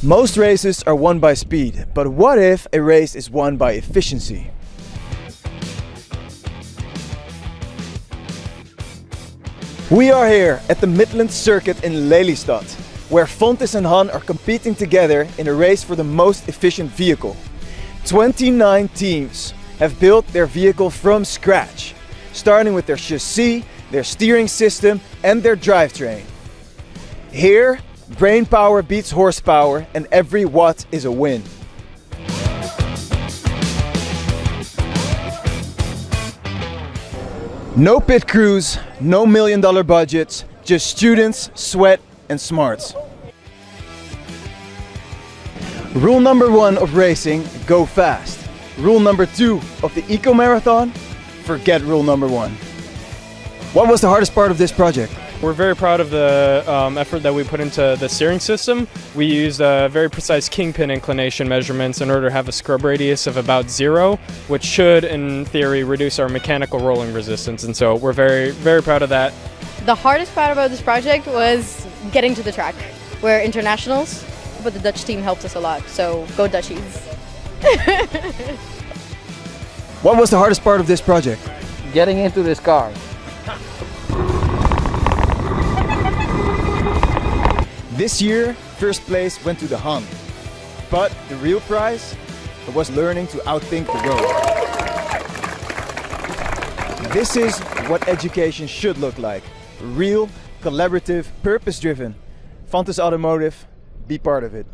Most races are won by speed, but what if a race is won by efficiency? We are here at the Midland Circuit in Lelystad, where Fontys and Han are competing together in a race for the most efficient vehicle. 29 teams have built their vehicle from scratch, starting with their chassis, their steering system and their drivetrain. Here, brain power beats horsepower and every watt is a win. No pit crews, no $1 million budgets, just students, sweat and smarts. Rule number 1 of racing, go fast. Rule number 2 of the EcoMarathon, forget rule number 1. What was the hardest part of this project? We're very proud of the effort that we put into the steering system. We used very precise kingpin inclination measurements in order to have a scrub radius of about 0, which should, in theory, reduce our mechanical rolling resistance. And so we're very, very proud of that. The hardest part about this project was getting to the track. We're internationals, but the Dutch team helped us a lot, so go Dutchies. What was the hardest part of this project? Getting into this car. This year, first place went to the Han. But the real prize was learning to outthink the road. This is what education should look like. Real, collaborative, purpose-driven. Fontys Automotive, be part of it.